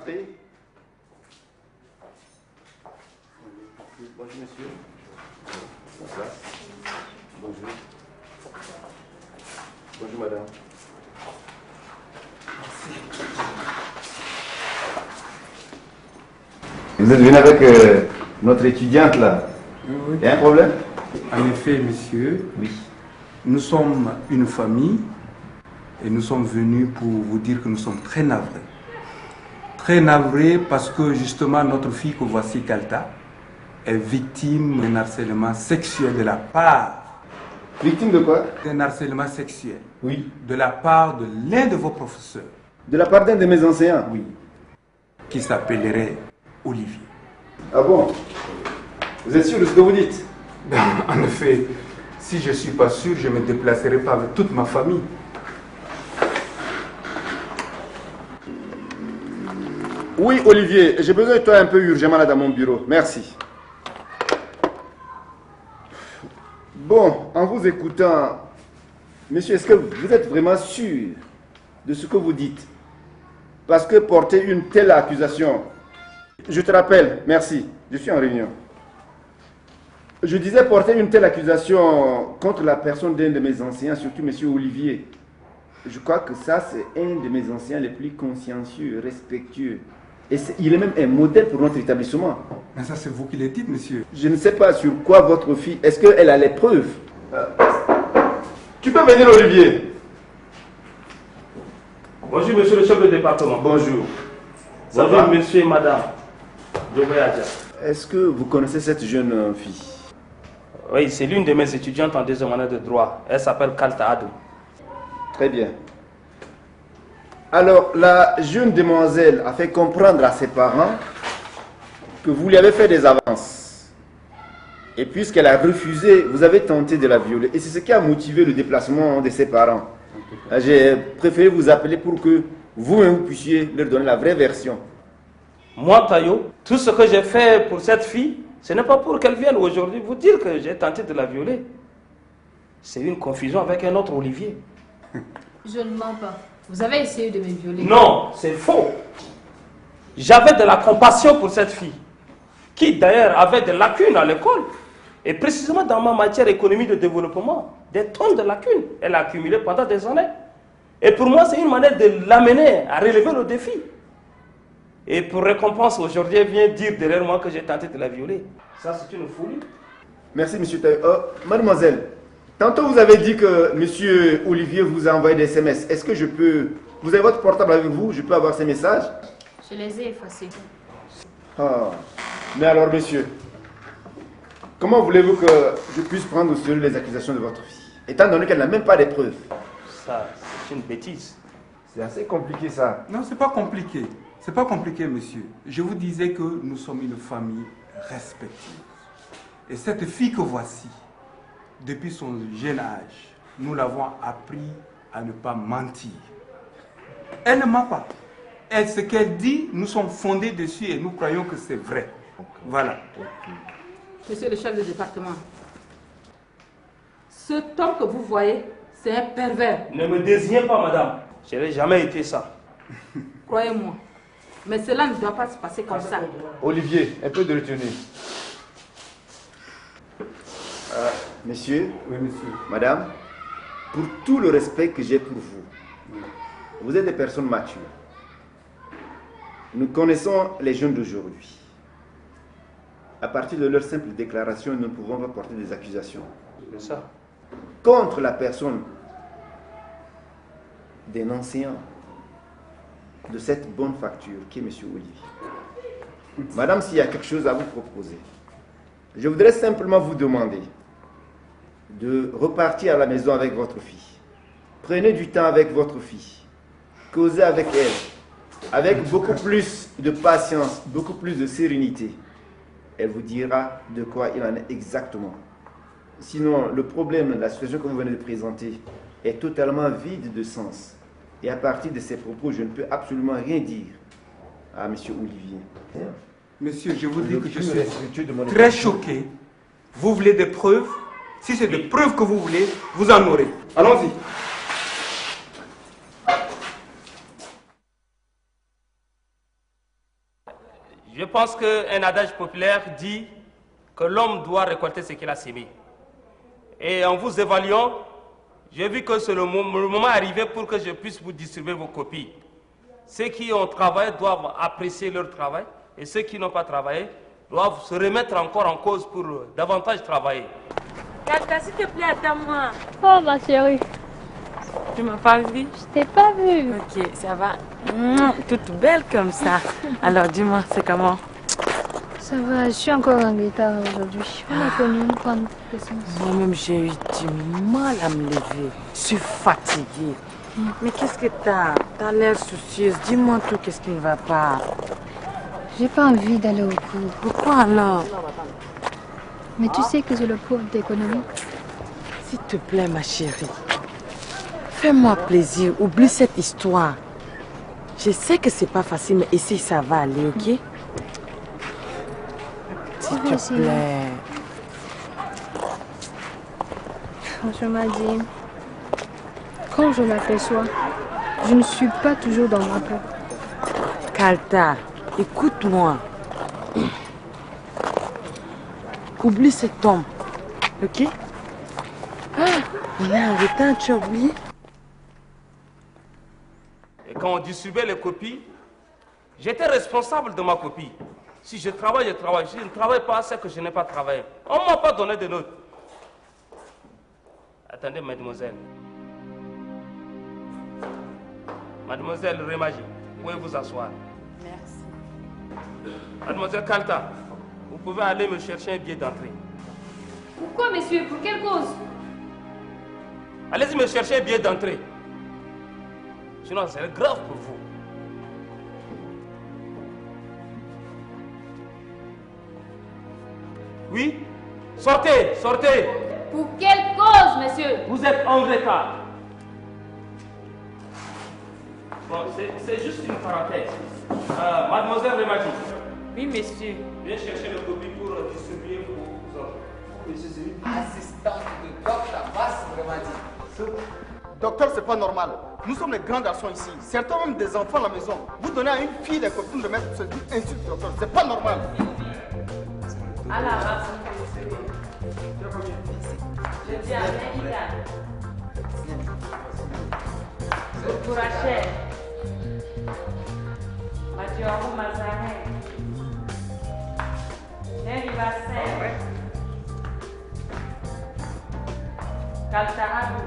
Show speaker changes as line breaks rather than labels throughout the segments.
Entrez. Bonjour monsieur. Bonsoir. Bonjour. Bonjour madame. Vous êtes venu avec notre étudiante là.
Oui.
Il y a un problème?
En effet, monsieur,
Oui.
nous sommes une famille et nous sommes venus pour vous dire que nous sommes très navrés. Très navrés parce que justement notre fille que voici, Kalta, est victime d'un harcèlement sexuel de la part.
Victime de quoi?
D'un harcèlement sexuel.
Oui.
De la part de l'un de vos professeurs.
De la part d'un de mes enseignants?
Oui. Qui s'appellerait Olivier.
Ah bon? Vous êtes sûr de ce que vous dites?
En effet, si je ne suis pas sûr, je me déplacerai pas avec toute ma famille.
Oui, Olivier, j'ai besoin de toi un peu urgemment là dans mon bureau. Merci. Bon, en vous écoutant, monsieur, est-ce que vous êtes vraiment sûr de ce que vous dites? Parce que porter une telle accusation, je te rappelle, merci, je suis en réunion. Je disais porter une telle accusation contre la personne d'un de mes enseignants, surtout monsieur Olivier. Je crois que ça, c'est un de mes enseignants les plus consciencieux, respectueux. Et il est même un modèle pour notre établissement.
Mais ça, c'est vous qui le dites, monsieur.
Je ne sais pas sur quoi votre fille... Est-ce qu'elle a les preuves? Tu peux venir, Olivier.
Bonjour, monsieur le chef de département.
Bonjour.
Bonjour, monsieur et madame.
Est-ce que vous connaissez cette jeune fille?
Oui, c'est l'une de mes étudiantes en deuxième année de droit. Elle s'appelle Kalta Adou.
Très bien. Alors, la jeune demoiselle a fait comprendre à ses parents que vous lui avez fait des avances. Et puisqu'elle a refusé, vous avez tenté de la violer. Et c'est ce qui a motivé le déplacement de ses parents. J'ai préféré vous appeler pour que vous-même puissiez leur donner la vraie version.
Moi, Tayo, tout ce que j'ai fait pour cette fille, ce n'est pas pour qu'elle vienne aujourd'hui vous dire que j'ai tenté de la violer. C'est une confusion avec un autre Olivier.
Je ne mens pas. Vous avez essayé de me violer.
Non, c'est faux. J'avais de la compassion pour cette fille, qui d'ailleurs avait des lacunes à l'école. Et précisément dans ma matière économie de développement, des tonnes de lacunes. Elle a accumulé pendant des années. Et pour moi, c'est une manière de l'amener à relever le défi. Et pour récompense, aujourd'hui, elle vient dire derrière moi que j'ai tenté de la violer. Ça, c'est une folie.
Merci, monsieur Tayo. Mademoiselle, tantôt vous avez dit que monsieur Olivier vous a envoyé des SMS. Est-ce que je peux... Vous avez votre portable avec vous? Je peux avoir ces messages?
Je les ai effacés.
Ah. Mais alors, monsieur, comment voulez-vous que je puisse prendre au sérieux les accusations de votre fille, étant donné qu'elle n'a même pas de preuves?
Ça, c'est une bêtise.
C'est assez compliqué, ça.
Non, c'est pas compliqué. C'est pas compliqué, monsieur. Je vous disais que nous sommes une famille respectueuse. Et cette fille que voici, depuis son jeune âge, nous l'avons appris à ne pas mentir. Elle ne ment pas. Et ce qu'elle dit, nous sommes fondés dessus et nous croyons que c'est vrai. Voilà.
Monsieur le chef de département, cet homme que vous voyez, c'est un pervers.
Ne me désignez pas, madame. Je n'ai jamais été ça.
Croyez-moi. Mais cela ne doit pas se passer comme ça.
Olivier, un peu de retenue. Messieurs,
Oui, monsieur.
madame, pour tout le respect que j'ai pour vous, vous êtes des personnes matures. Nous connaissons les jeunes d'aujourd'hui. À partir de leur simple déclaration, nous ne pouvons pas porter des accusations.
C'est ça.
Contre la personne d'un enseignant de cette bonne facture qui est M. Olivier. Madame, s'il y a quelque chose à vous proposer, je voudrais simplement vous demander de repartir à la maison avec votre fille. Prenez du temps avec votre fille. Causez avec elle. Avec beaucoup plus de patience, beaucoup plus de sérénité. Elle vous dira de quoi il en est exactement. Sinon, le problème, la situation que vous venez de présenter est totalement vide de sens. Et à partir de ces propos, je ne peux absolument rien dire à M. Olivier.
Monsieur, je vous dis que je suis très choqué. Vous voulez des preuves? Si c'est des preuves que vous voulez, vous en aurez. Allons-y.
Je pense qu'un adage populaire dit que l'homme doit récolter ce qu'il a sémé. Et en vous évaluant, j'ai vu que c'est le moment arrivé pour que je puisse vous distribuer vos copies. Ceux qui ont travaillé doivent apprécier leur travail et ceux qui n'ont pas travaillé doivent se remettre encore en cause pour davantage travailler.
Kaka, s'il te plaît, attends-moi.
Oh ma chérie.
Tu m'as pas vu?
Je t'ai pas vue.
Ok, ça va. Toute belle comme ça. Alors dis-moi, c'est comment?
Ça va, je suis encore en retard aujourd'hui. On a connu une grande présence.
Moi-même, j'ai eu du mal à me lever. Je suis fatiguée. Mais qu'est-ce que t'as? T'as l'air soucieuse. Dis-moi tout, qu'est-ce qui ne va pas?
J'ai pas envie d'aller au cours.
Pourquoi alors?
Mais tu sais que j'ai le prof d'économie.
S'il te plaît, ma chérie. Fais-moi plaisir. Oublie cette histoire. Je sais que c'est pas facile, mais ici, ça va aller, ok? S'il te plaît.
Franchement dit, quand je m'aperçois, je ne suis pas toujours dans ma peau.
Kalta, écoute-moi. Oublie cet homme, ok? Ah, on est en retard, tu as oublié?
Et quand on distribuait les copies, j'étais responsable de ma copie. Si je travaille, je travaille. Si je ne travaille pas, c'est que je n'ai pas travaillé. On ne m'a pas donné de notes. Attendez, mademoiselle. Mademoiselle Remaji, pouvez vous asseoir.
Merci.
Mademoiselle Kalta, vous pouvez aller me chercher un billet d'entrée.
Pourquoi, monsieur? Pour quelle cause?
Allez-y me chercher un billet d'entrée. Sinon, c'est grave pour vous. Oui? Sortez, sortez.
Pour quelle cause, monsieur?
Vous êtes en retard. Bon, c'est juste une parenthèse. Mademoiselle Remaji.
Oui, monsieur.
Viens chercher le copie pour distribuer vos ordres.
Monsieur, c'est une assistante de Dr. Abbas Remadi.
Docteur, c'est pas normal. Nous sommes les grands garçons ici. Certains ont des enfants à la maison. Vous donnez à une fille des copines de mettre ce insulte, docteur. C'est pas normal.
À la race, je dis à Ménida. Pour Rachel. Mathieu Mazarin. Nelly Bassin. Kaltahabou.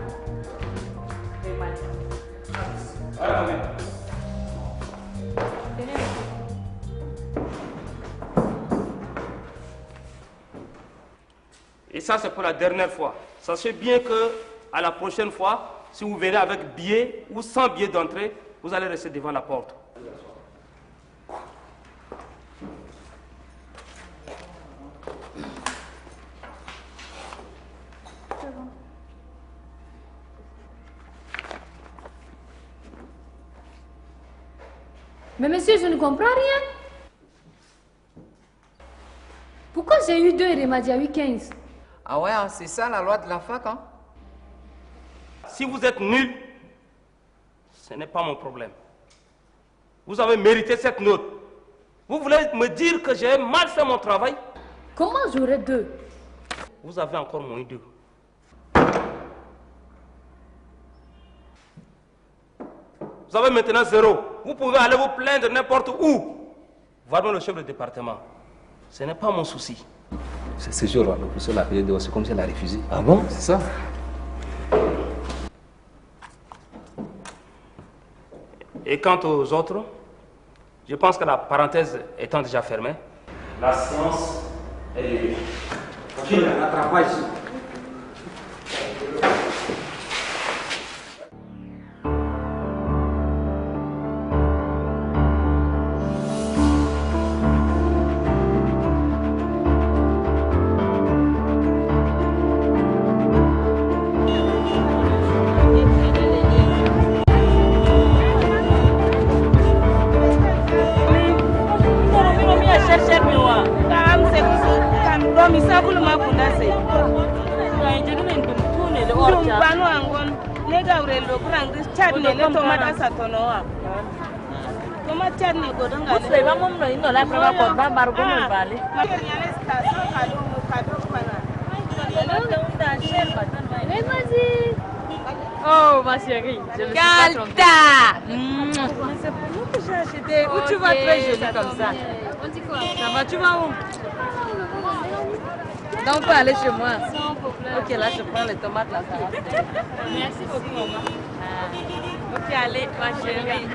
Et ça, c'est pour la dernière fois. Sachez bien que à la prochaine fois, si vous venez avec billet ou sans billet d'entrée, vous allez rester devant la porte.
Mais monsieur, je ne comprends rien. Pourquoi j'ai eu 2 et Remadi a eu 15?
Ah ouais, hein, c'est ça la loi de la fac, hein?
Si vous êtes nul, ce n'est pas mon problème. Vous avez mérité cette note. Vous voulez me dire que j'ai mal fait mon travail?
Comment j'aurais 2?
Vous avez encore moins 2. Vous avez maintenant 0. Vous pouvez aller vous plaindre n'importe où. Voir le chef de département. Ce n'est pas mon souci.
C'est ce jour-là, le professeur l'a appelé dehors, c'est comme si elle a refusé.
Ah bon?
C'est ça.
Et quant aux autres, je pense que la parenthèse étant déjà fermée, la séance est levée.
Mais vas-y. Oh ma chérie, je me suis pas trompée.
Mais c'est pour nous que j'ai acheté. Où tu vas très jolie comme ça.
On dit quoi?
Ça va, tu vas où? Donc on peut aller chez moi.
Sans problème.
Ok, là je prends les tomates là. Ça va.
Merci beaucoup, maman.
Ok, allez, ma chérie.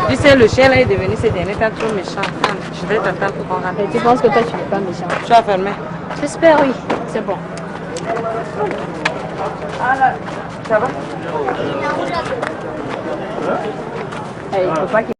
Tu sais, le chien là est devenu ces derniers temps trop méchant. Je vais t'attendre pour qu'on rentre.
Et tu penses que toi tu n'es pas méchant?
Tu as fermé?
J'espère, oui. C'est bon.
Ah là, ça va?
Il ne faut pas qu'il